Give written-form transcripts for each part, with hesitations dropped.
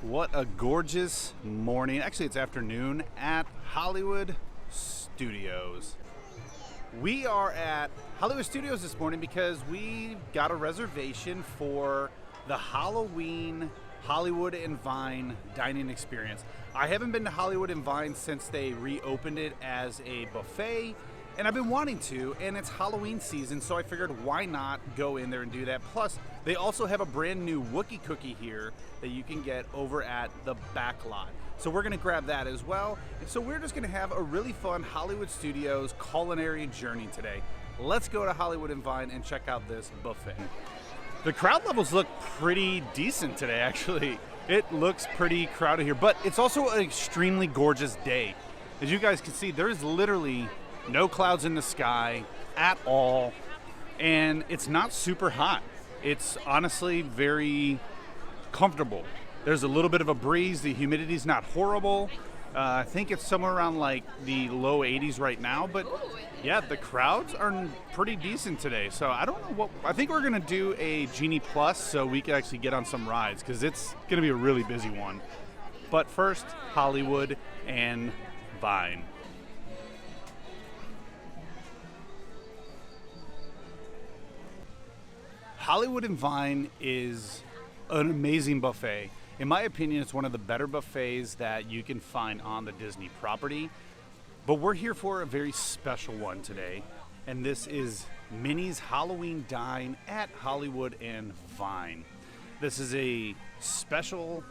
What a gorgeous morning. Actually, it's afternoon at Hollywood Studios. We are at Hollywood Studios this morning because we got a reservation for the Halloween Hollywood and Vine dining experience. I haven't been to Hollywood and Vine since they reopened it as a buffet, and I've been wanting to, and it's Halloween season, so I figured why not go in there and do that. Plus, they also have a brand new Wookiee cookie here that you can get over at the back lot. So we're gonna grab that as well. And so we're just gonna have a really fun Hollywood Studios culinary journey today. Let's go to Hollywood and Vine and check out this buffet. The crowd levels look pretty decent today, actually. It looks pretty crowded here, but it's also an extremely gorgeous day. As you guys can see, there is literally no clouds in the sky at all, and it's not super hot. It's honestly very comfortable. There's a little bit of a breeze. The humidity's not horrible. I think it's somewhere around like the low 80s right now, but yeah, the crowds are pretty decent today. So I don't know what, I think we're gonna do a Genie Plus so we can actually get on some rides because it's gonna be a really busy one. But first, Hollywood and Vine. Hollywood and Vine is an amazing buffet. In my opinion, it's one of the better buffets that you can find on the Disney property. But we're here for a very special one today, and this is Minnie's Halloween Dine at Hollywood and Vine. This is a special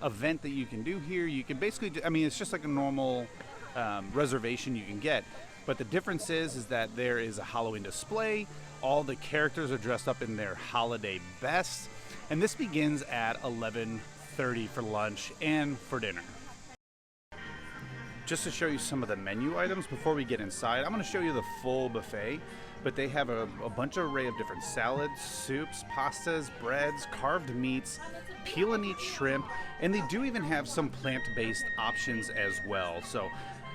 event that you can do here. You can basically, it's just like a normal reservation you can get. But the difference is that there is a Halloween display. All the characters are dressed up in their holiday best. And this begins at 11:30 for lunch and for dinner. Just to show you some of the menu items before we get inside, I'm going to show you the full buffet. But they have a bunch of array of different salads, soups, pastas, breads, carved meats, peel and eat shrimp, and they do even have some plant-based options as well. So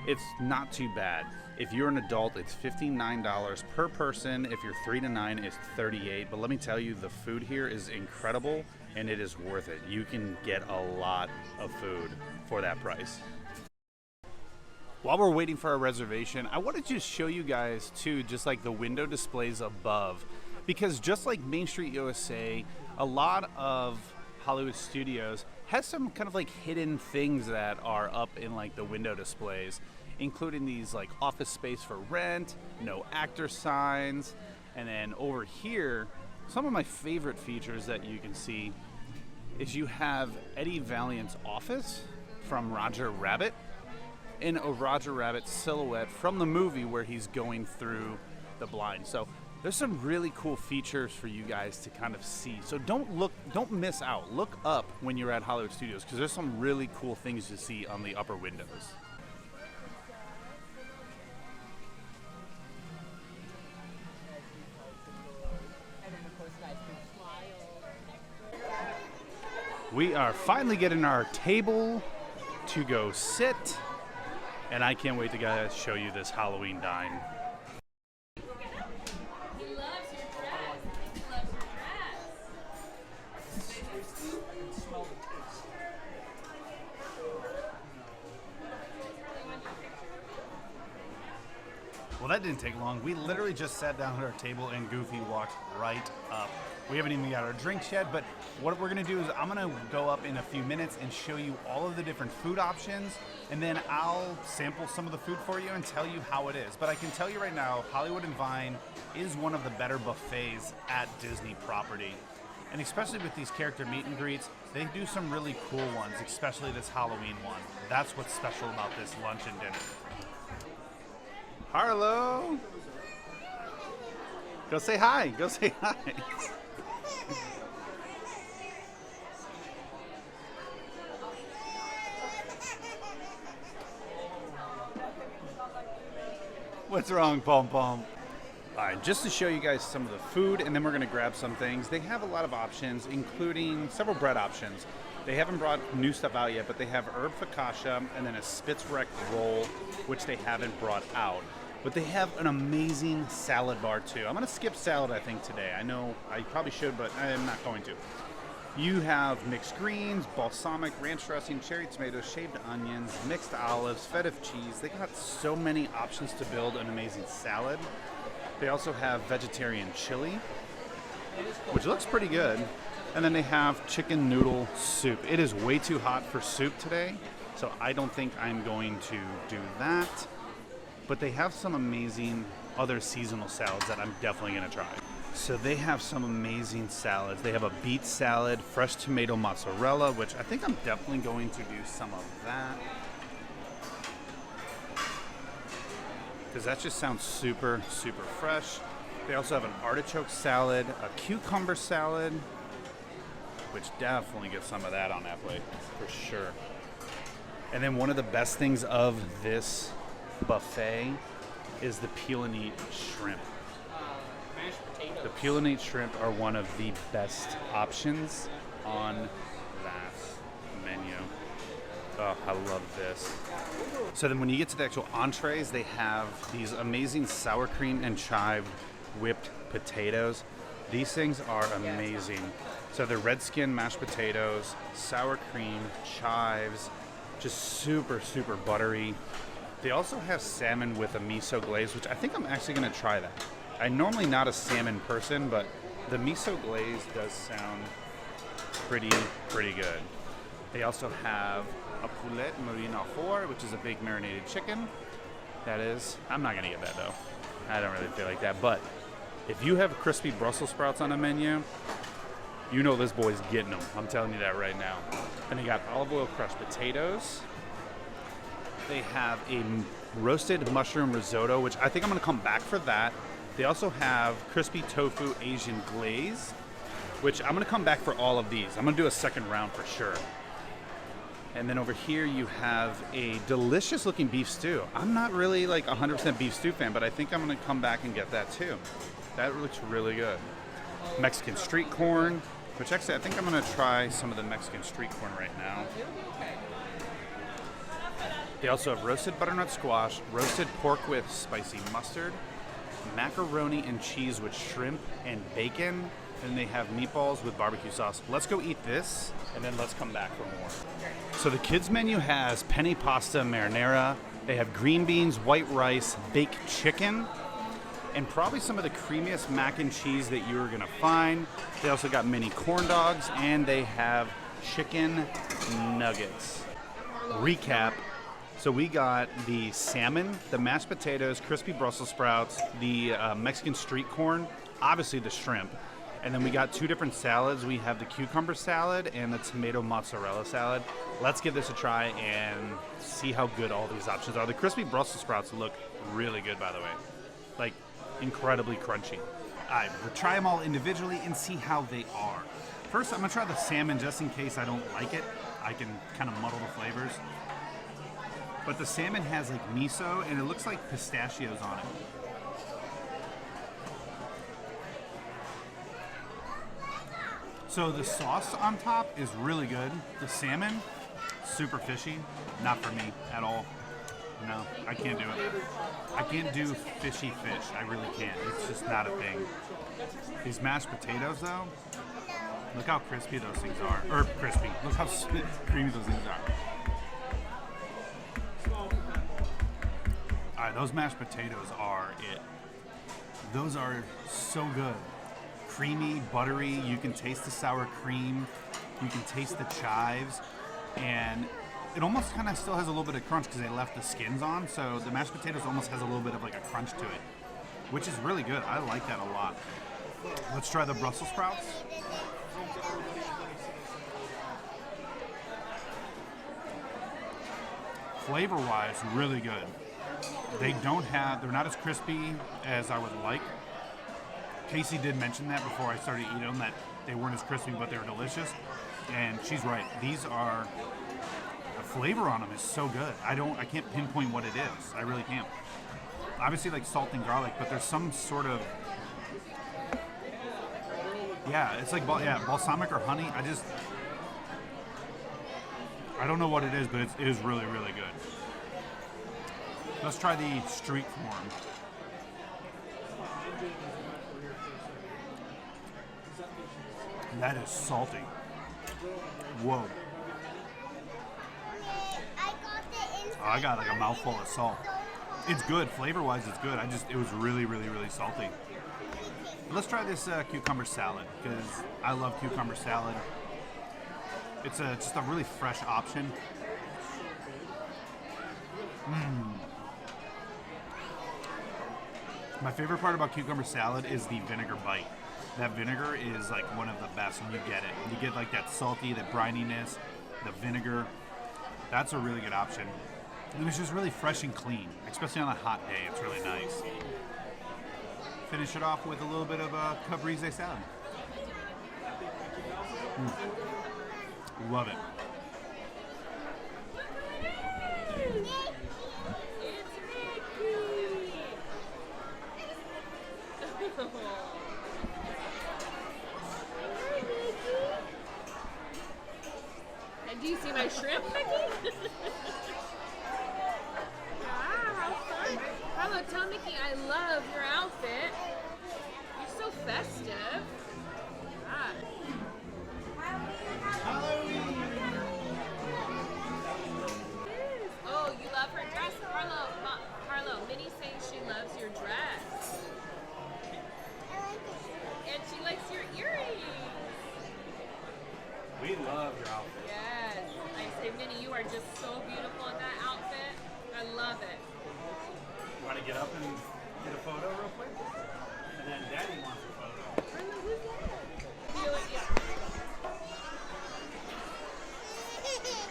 it's not too bad. If you're an adult, it's $59 per person. If you're 3 to 9, it's $38. But let me tell you, the food here is incredible and it is worth it. You can get a lot of food for that price. While we're waiting for our reservation, I wanted to show you guys too, just like the window displays above, because just like Main Street USA, a lot of Hollywood Studios has some kind of like hidden things that are up in like the window displays, including these like office space for rent, no actor signs, and then over here, some of my favorite features that you can see is you have Eddie Valiant's office from Roger Rabbit in a Roger Rabbit silhouette from the movie where he's going through the blind. So there's some really cool features for you guys to kind of see. So don't miss out. Look up when you're at Hollywood Studios because there's some really cool things to see on the upper windows. We are finally getting our table to go sit, and I can't wait to guys show you this Halloween dine. Well, that didn't take long. We literally just sat down at our table and Goofy walked right up. We haven't even got our drinks yet, but what we're gonna do is I'm gonna go up in a few minutes and show you all of the different food options, and then I'll sample some of the food for you and tell you how it is. But I can tell you right now, Hollywood and Vine is one of the better buffets at Disney property. And especially with these character meet and greets, they do some really cool ones, especially this Halloween one. That's what's special about this lunch and dinner. Harlow! Go say hi. Go say hi. What's wrong, Pom Pom? All right, just to show you guys some of the food, and then we're gonna grab some things. They have a lot of options, including several bread options. They haven't brought new stuff out yet, but they have herb focaccia and then a Spitzreck roll, which they haven't brought out. But they have an amazing salad bar too. I'm gonna skip salad, I think, today. I know I probably should, but I'm not going to. You have mixed greens, balsamic, ranch dressing, cherry tomatoes, shaved onions, mixed olives, feta cheese. They got so many options to build an amazing salad. They also have vegetarian chili, which looks pretty good. And then they have chicken noodle soup. It is way too hot for soup today, so I don't think I'm going to do that. But they have some amazing other seasonal salads that I'm definitely going to try. So they have some amazing salads. They have a beet salad, fresh tomato mozzarella, which I think I'm definitely going to do some of that. Because that just sounds super, super fresh. They also have an artichoke salad, a cucumber salad, which definitely get some of that on that plate, for sure. And then one of the best things of this buffet is the peel and eat shrimp. The peel and eat shrimp are one of the best options on that menu. Oh, I love this. So then when you get to the actual entrees, they have these amazing sour cream and chive whipped potatoes. These things are amazing. So they're red skin mashed potatoes, sour cream, chives, just super, super buttery. They also have salmon with a miso glaze, which I think I'm actually going to try that. I'm normally not a salmon person, but the miso glaze does sound pretty good. They also have a poulet marine au four, which is a big marinated chicken. That is, I'm not going to get that though. I don't really feel like that, but if you have crispy Brussels sprouts on a menu, you know this boy's getting them. I'm telling you that right now. And they got olive oil crushed potatoes. They have a roasted mushroom risotto, which I think I'm going to come back for that. They also have crispy tofu Asian glaze, which I'm going to come back for all of these. I'm going to do a second round for sure. And then over here you have a delicious looking beef stew. I'm not really like 100% beef stew fan, but I think I'm going to come back and get that too. That looks really good. Mexican street corn, which actually I think I'm going to try some of the Mexican street corn right now. They also have roasted butternut squash, roasted pork with spicy mustard, macaroni and cheese with shrimp and bacon, and they have meatballs with barbecue sauce. Let's go eat this, and then let's come back for more. So the kids menu has penne pasta marinara. They have green beans, white rice, baked chicken, and probably some of the creamiest mac and cheese that you're gonna find. They also got mini corn dogs, and they have chicken nuggets. Recap. So we got the salmon, the mashed potatoes, crispy Brussels sprouts, the Mexican street corn, obviously the shrimp. And then we got two different salads. We have the cucumber salad and the tomato mozzarella salad. Let's give this a try and see how good all these options are. The crispy Brussels sprouts look really good, by the way. Like, incredibly crunchy. All right, we'll try them all individually and see how they are. First, I'm gonna try the salmon just in case I don't like it. I can kind of muddle the flavors. But the salmon has like miso and it looks like pistachios on it. So the sauce on top is really good. The salmon, super fishy. Not for me at all. No, I can't do it. I can't do fishy fish. I really can't. It's just not a thing. These mashed potatoes though, look how crispy those things are. Or crispy. Look how creamy those things are. Alright, those mashed potatoes are it. Those are so good. Creamy, buttery, you can taste the sour cream, you can taste the chives, and it almost kind of still has a little bit of crunch because they left the skins on, so the mashed potatoes almost has a little bit of like a crunch to it, which is really good. I like that a lot. Let's try the Brussels sprouts. Flavor-wise, really good. They're not as crispy as I would like. Casey did mention that before I started eating them, that they weren't as crispy, but they were delicious. And she's right. These are, the flavor on them is so good. I can't pinpoint what it is. I really can't. Obviously like salt and garlic, but there's some sort of, yeah, it's like, balsamic or honey. I don't know what it is, but it is really, really good. Let's try the street corn. That is salty. Whoa. Oh, I got like a mouthful of salt. It's good. Flavor-wise, it's good. It was really, really, really salty. Let's try this cucumber salad, because I love cucumber salad. It's just a really fresh option. My favorite part about cucumber salad is the vinegar bite. That vinegar is like one of the best when you get it. You get like that salty, that brininess, the vinegar. That's a really good option. And it's just really fresh and clean, especially on a hot day. It's really nice. Finish it off with a little bit of caprese salad. Love it. Do you see my shrimp, Mickey? Wow, how fun. Hello, tell Mickey I love your outfit. You're so festive. God. Oh, you love her dress? Carlo, Minnie says she loves your dress. And she likes your earrings. We love your outfit. Yes. I say, Minnie, you are just so beautiful in that outfit. I love it. You want to get up and get a photo real quick? And then Daddy wants a photo. Carlo, who's that? Feel it, yeah.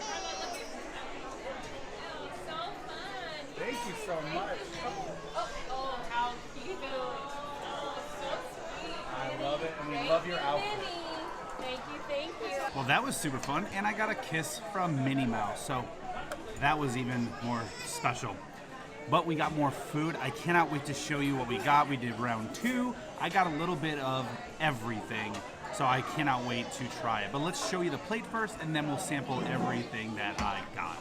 Carlo, look at oh, so fun. Thank you so much. Oh, how cute. Oh, so sweet. I love it, and we Thank love your you, outfit. Minnie. Thank you. Well, that was super fun, and I got a kiss from Minnie Mouse, so that was even more special. But we got more food. I cannot wait to show you what we got. We did round 2. I got a little bit of everything, so I cannot wait to try it. But let's show you the plate first, and then we'll sample everything that I got.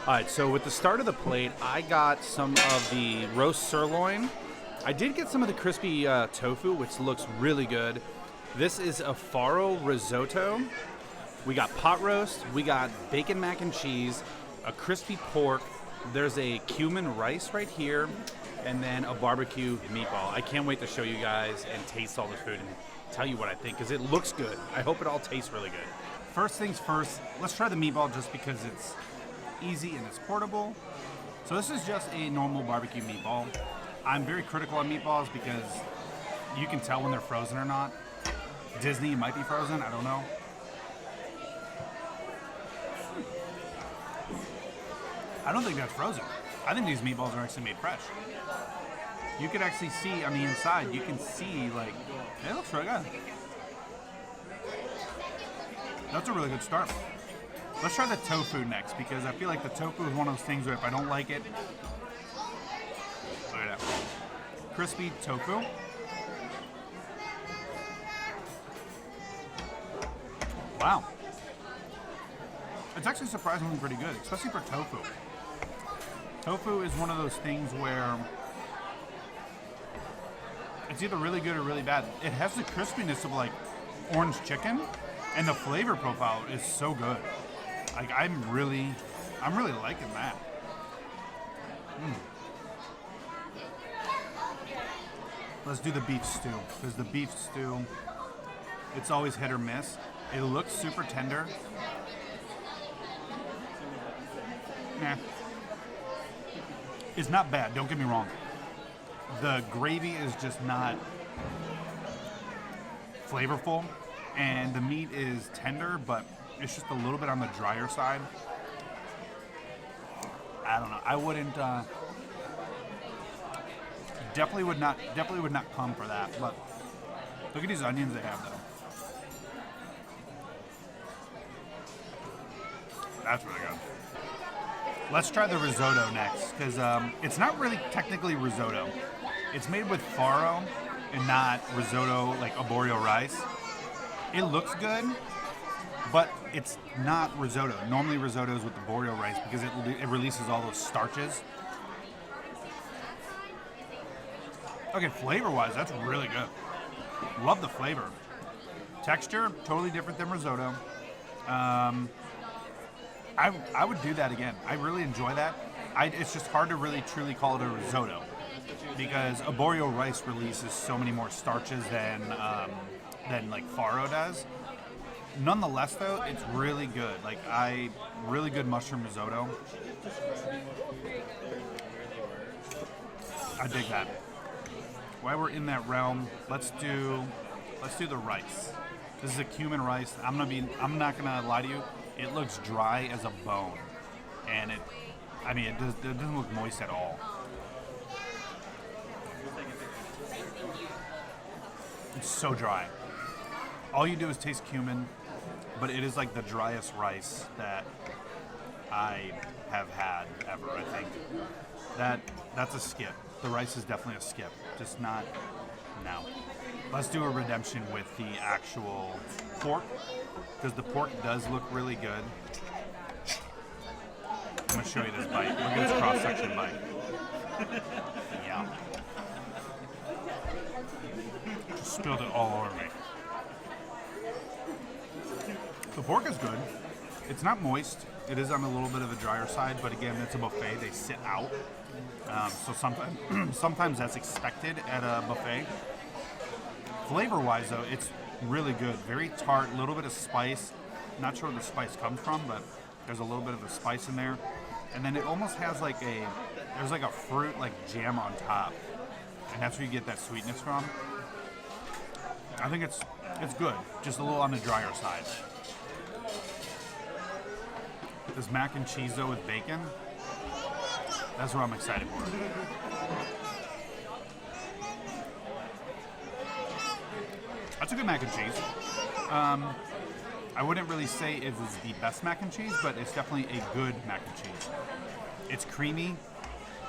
All right, so with the start of the plate, I got some of the roast sirloin. I did get some of the crispy tofu, which looks really good. This is a farro risotto. We got pot roast, we got bacon mac and cheese, a crispy pork, there's a cumin rice right here, and then a barbecue meatball. I can't wait to show you guys and taste all the food and tell you what I think, because it looks good. I hope it all tastes really good. First things first, let's try the meatball just because it's easy and it's portable. So this is just a normal barbecue meatball. I'm very critical on meatballs because you can tell when they're frozen or not. Disney might be frozen, I don't know. I don't think that's frozen. I think these meatballs are actually made fresh. You could actually see on the inside, you can see like, it looks really good. That's a really good start. Let's try the tofu next, because I feel like the tofu is one of those things where if I don't like it, look at that. Crispy tofu. Wow. It's actually surprisingly pretty good, especially for tofu. Tofu is one of those things where it's either really good or really bad. It has the crispiness of like orange chicken, and the flavor profile is so good. Like I'm really liking that. Let's do the beef stew, because the beef stew, it's always hit or miss. It looks super tender. Nah. It's not bad, don't get me wrong. The gravy is just not flavorful, and the meat is tender, but it's just a little bit on the drier side. I don't know. I wouldn't. Definitely would not come for that. But look at these onions they have, though. That's really good. Let's try the risotto next, because it's not really technically risotto. It's made with farro and not risotto like arborio rice. It looks good, but it's not risotto. Normally risotto is with the arborio rice because it releases all those starches. Okay, flavor-wise, that's really good. Love the flavor. Texture, totally different than risotto. I would do that again. I really enjoy that. It's just hard to really truly call it a risotto because arborio rice releases so many more starches than like farro does. Nonetheless, though, it's really good. Like really good mushroom risotto. I dig that. While we're in that realm, let's do the rice. This is a cumin rice. I'm not gonna lie to you. It looks dry as a bone, and it doesn't look moist at all. It's so dry. All you do is taste cumin, but it is like the driest rice that I have had ever. I think that's a skip. The rice is definitely a skip, just not now. Let's do a redemption with the actual pork, because the pork does look really good. I'm going to show you this bite. Look at this cross-section bite. Yeah. Just spilled it all over me. The pork is good. It's not moist. It is on a little bit of a drier side, but again, it's a buffet. They sit out. So sometimes that's expected at a buffet. Flavor-wise, though, it's really good. Very tart, a little bit of spice. Not sure where the spice comes from, but there's a little bit of a spice in there. And then it almost has there's like a fruit, like jam on top. And that's where you get that sweetness from. I think it's good, just a little on the drier side. This mac and cheese, though, with bacon, that's what I'm excited for. That's a good mac and cheese. I wouldn't really say it is the best mac and cheese, but it's definitely a good mac and cheese. It's creamy.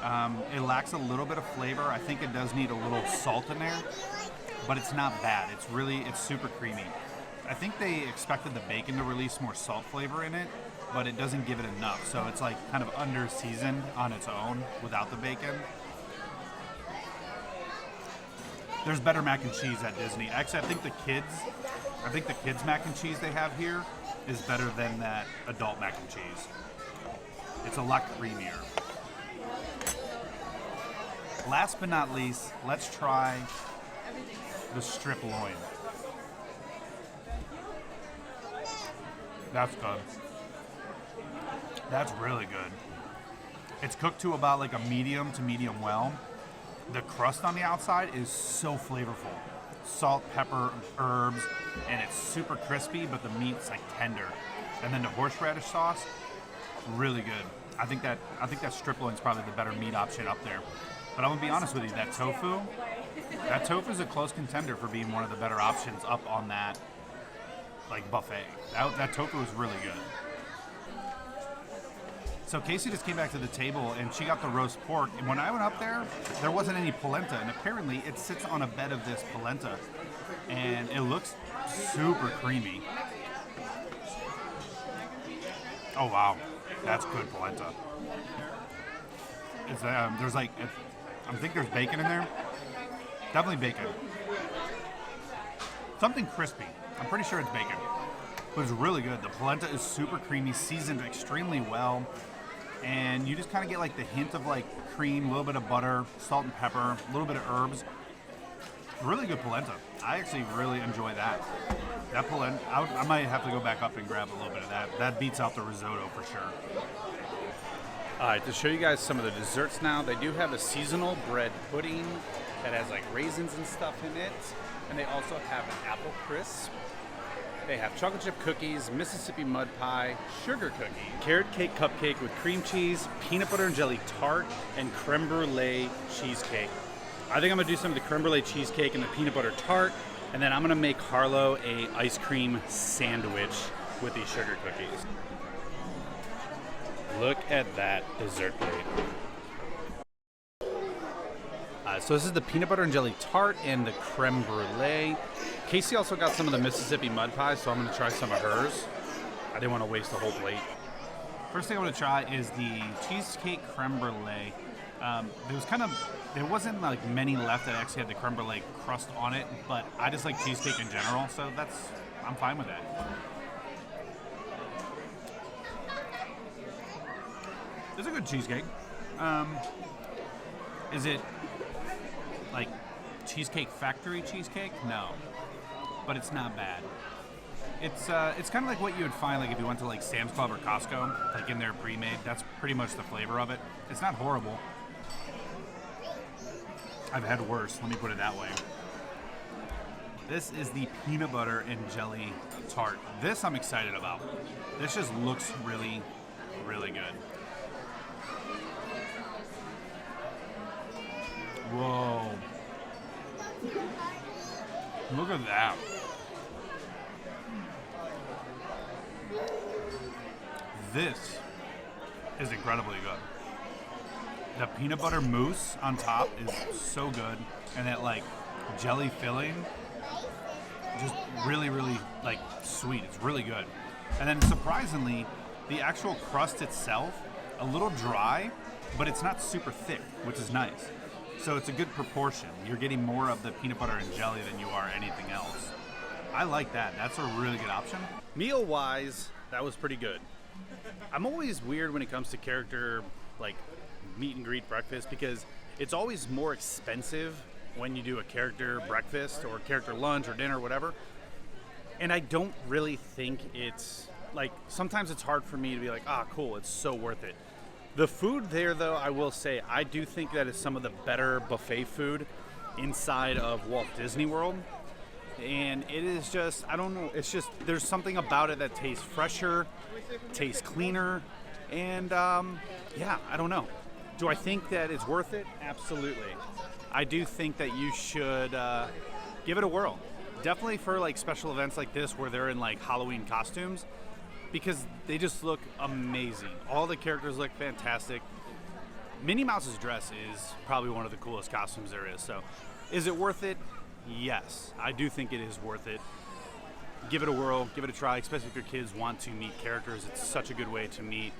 It lacks a little bit of flavor. I think it does need a little salt in there, but it's not bad. It's super creamy. I think they expected the bacon to release more salt flavor in it, but it doesn't give it enough. So it's like kind of under seasoned on its own without the bacon. There's better mac and cheese at Disney. Actually, I think the kids mac and cheese they have here is better than that adult mac and cheese. It's a lot creamier. Last but not least, let's try the strip loin. That's good. That's really good. It's cooked to about like a medium to medium well. The crust on the outside is so flavorful. Salt, pepper, herbs, and it's super crispy, but the meat's like tender. And then the horseradish sauce, really good. I think that strip loin's probably the better meat option up there. But I'm gonna be honest with you, that tofu is a close contender for being one of the better options up on that like buffet. That tofu is really good. So Casey just came back to the table and she got the roast pork. And when I went up there wasn't any polenta. And apparently it sits on a bed of this polenta. And it looks super creamy. Oh, wow. That's good polenta. It's, there's like, I think there's bacon in there. Definitely bacon. Something crispy. I'm pretty sure it's bacon. But it's really good. The polenta is super creamy, seasoned extremely well. And you just kind of get like the hint of like cream, a little bit of butter, salt and pepper, a little bit of herbs. Really good polenta. I actually really enjoy that. That polenta, I might have to go back up and grab a little bit of that. That beats out the risotto for sure. All right, to show you guys some of the desserts now, they do have a seasonal bread pudding that has like raisins and stuff in it. And they also have an apple crisp. They have chocolate chip cookies, Mississippi mud pie, sugar cookie, carrot cake cupcake with cream cheese, peanut butter and jelly tart, and creme brulee cheesecake. I think I'm gonna do some of the creme brulee cheesecake and the peanut butter tart, and then I'm gonna make Harlow a ice cream sandwich with these sugar cookies. Look at that dessert plate. So this is the peanut butter and jelly tart and the creme brulee. Casey also got some of the Mississippi mud pie, so I'm going to try some of hers. I didn't want to waste the whole plate. First thing I'm going to try is the cheesecake creme brulee. There wasn't like many left that actually had the creme brulee crust on it, but I just like cheesecake in general, so I'm fine with that. It's a good cheesecake. Is it like Cheesecake Factory cheesecake? No, but it's not bad. It's kind of like what you would find like if you went to like Sam's Club or Costco, like in their pre-made. That's pretty much the flavor of it. It's not horrible. I've had worse, let me put it that way. This is the peanut butter and jelly tart. This I'm excited about. This just looks really, really good. Whoa. Look at that. This is incredibly good. The peanut butter mousse on top is so good, and that like jelly filling, just really, really like sweet. It's really good. And then surprisingly, the actual crust itself, a little dry, but it's not super thick, which is nice. So it's a good proportion. You're getting more of the peanut butter and jelly than you are anything else. I like that. That's a really good option. Meal-wise, that was pretty good. I'm always weird when it comes to character, like, meet and greet breakfast, because it's always more expensive when you do a character breakfast or character lunch or dinner or whatever. And I don't really think it's, like, sometimes it's hard for me to be like, cool, it's so worth it. The food there, though, I will say, I do think that is some of the better buffet food inside of Walt Disney World. And it is just, I don't know, it's just, there's something about it that tastes fresher, tastes cleaner, and yeah, I don't know. Do I think that it's worth it? Absolutely. I do think that you should give it a whirl. Definitely for like special events like this where they're in like Halloween costumes, because they just look amazing. All the characters look fantastic. Minnie Mouse's dress is probably one of the coolest costumes there is. So is it worth it? Yes, I do think it is worth it. Give it a whirl, give it a try, especially if your kids want to meet characters. It's such a good way to meet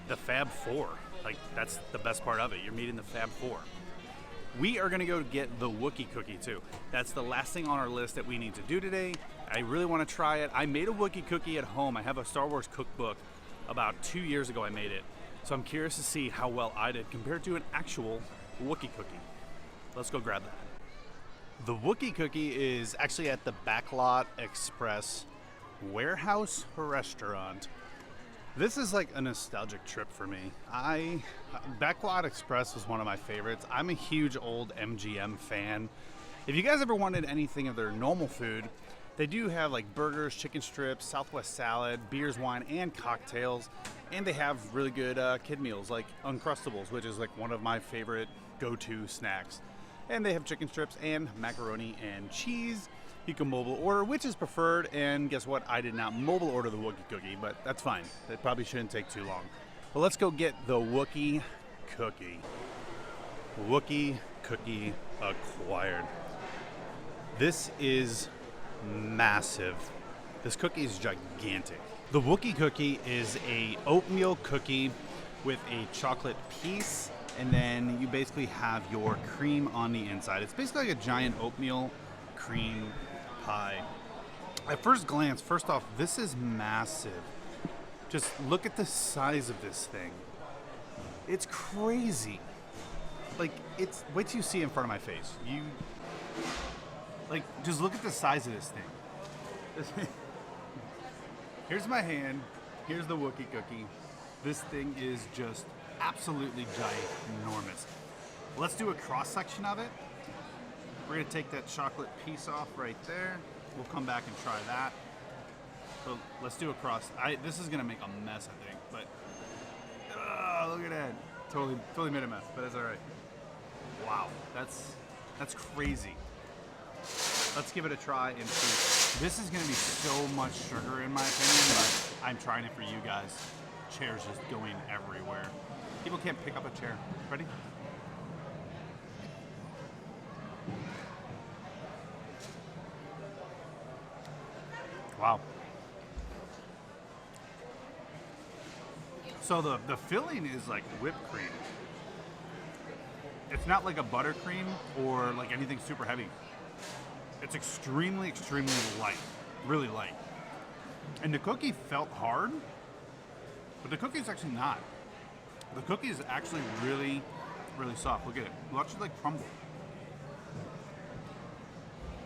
the Fab Four. Like, that's the best part of it. You're meeting the Fab Four. We are going to go get the Wookiee cookie, too. That's the last thing on our list that we need to do today. I really want to try it. I made a Wookiee cookie at home. I have a Star Wars cookbook. About 2 years ago, I made it. So I'm curious to see how well I did compared to an actual Wookiee cookie. Let's go grab that. The Wookiee cookie is actually at the Backlot Express Warehouse Restaurant. This is like a nostalgic trip for me. Backlot Express was one of my favorites. I'm a huge old MGM fan. If you guys ever wanted anything of their normal food, they do have like burgers, chicken strips, Southwest salad, beers, wine, and cocktails. And they have really good kid meals like Uncrustables, which is like one of my favorite go-to snacks. And they have chicken strips and macaroni and cheese. You can mobile order, which is preferred. And guess what? I did not mobile order the Wookiee cookie, but that's fine. That probably shouldn't take too long. But let's go get the Wookiee cookie. Wookiee cookie acquired. This is massive. This cookie is gigantic. The Wookiee cookie is a oatmeal cookie with a chocolate piece, and then you basically have your cream on the inside. It's basically like a giant oatmeal cream pie. At first glance, first off, this is massive. Just look at the size of this thing. It's crazy. Like, wait till you see it in front of my face. Just look at the size of this thing. Here's my hand. Here's the Wookiee cookie. This thing is just absolutely ginormous. Let's do a cross section of it. We're gonna take that chocolate piece off right there. We'll come back and try that. So let's do a cross. This is gonna make a mess, I think, but look at that. Totally made a mess, but it's all right. Wow, that's crazy. Let's give it a try and see. This is gonna be so much sugar in my opinion, but I'm trying it for you guys. Chair's just going everywhere. People can't pick up a chair. Ready? Wow. So the filling is like whipped cream. It's not like a buttercream or like anything super heavy. It's extremely, extremely light, really light. And the cookie felt hard, but the cookie is actually not. The cookie is actually really, really soft. Look at it. It'll actually like crumble.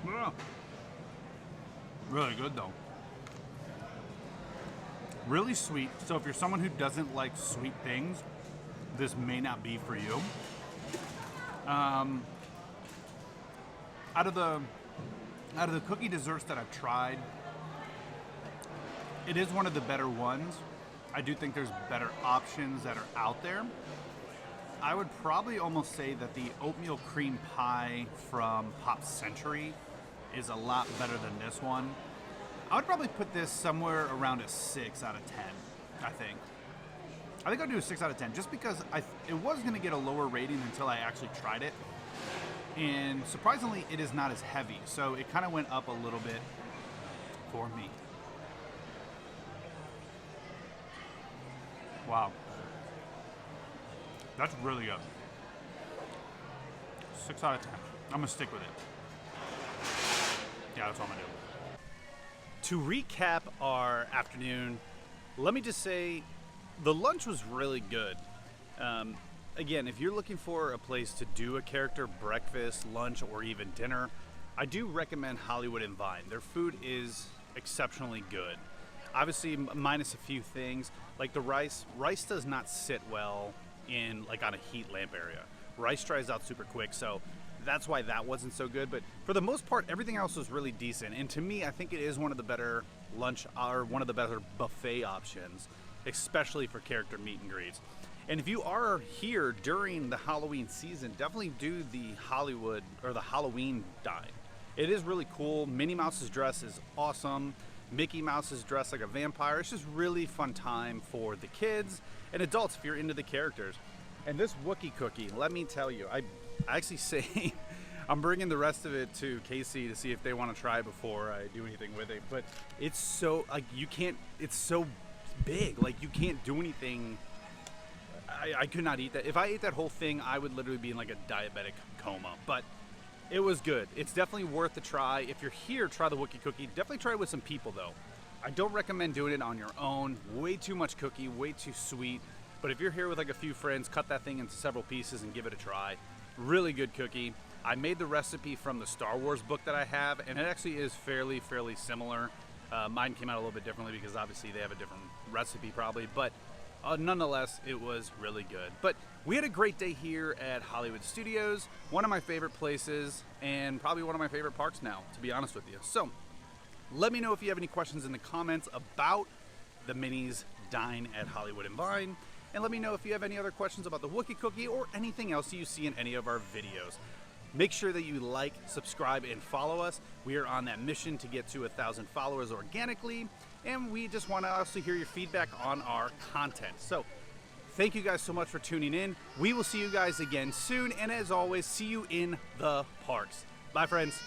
Yeah. Really good though. Really sweet. So if you're someone who doesn't like sweet things, this may not be for you. Out of the cookie desserts that I've tried, it is one of the better ones. I do think there's better options that are out there. I would probably almost say that the oatmeal cream pie from Pop Century is a lot better than this one. I would probably put this somewhere around a 6 out of 10, I think. I think I'll do a 6 out of 10 just because it was going to get a lower rating until I actually tried it. And surprisingly, it is not as heavy, so it kind of went up a little bit for me. Wow. That's really good. 6 out of 10. I'm going to stick with it. Yeah, that's all I'm going to do. To recap our afternoon, let me just say the lunch was really good. Again, if you're looking for a place to do a character breakfast, lunch, or even dinner, I do recommend Hollywood and Vine. Their food is exceptionally good. Obviously, minus a few things, like the rice. Rice does not sit well in like on a heat lamp area. Rice dries out super quick, so that's why that wasn't so good. But for the most part, everything else was really decent. And to me, I think it is one of the better lunch or one of the better buffet options, especially for character meet and greets. And if you are here during the Halloween season, definitely do the Hollywood or the Halloween Dine. It is really cool. Minnie Mouse's dress is awesome. Mickey Mouse is dressed like a vampire. It's just really fun time for the kids and adults if you're into the characters. And this Wookiee cookie, let me tell you, I actually say I'm bringing the rest of it to Casey to see if they want to try before I do anything with it. But it's so, like, you can't, it's so big. Like, you can't do anything. I could not eat that. If I ate that whole thing, I would literally be in like a diabetic coma. But it was good. It's definitely worth a try. If you're here, try the Wookiee cookie. Definitely try it with some people, though. I don't recommend doing it on your own. Way too much cookie, way too sweet. But if you're here with like a few friends, cut that thing into several pieces and give it a try. Really good cookie. I made the recipe from the Star Wars book that I have, and it actually is fairly similar. Mine came out a little bit differently because obviously they have a different recipe probably, but nonetheless, it was really good. But we had a great day here at Hollywood Studios, one of my favorite places, and probably one of my favorite parks now, to be honest with you. So, let me know if you have any questions in the comments about the Minnie's Dine at Hollywood and Vine, and let me know if you have any other questions about the Wookiee cookie or anything else you see in any of our videos. Make sure that you like, subscribe, and follow us. We are on that mission to get to 1,000 followers organically, and we just want to also hear your feedback on our content. So, thank you guys so much for tuning in. We will see you guys again soon, and as always, see you in the parks. Bye, friends.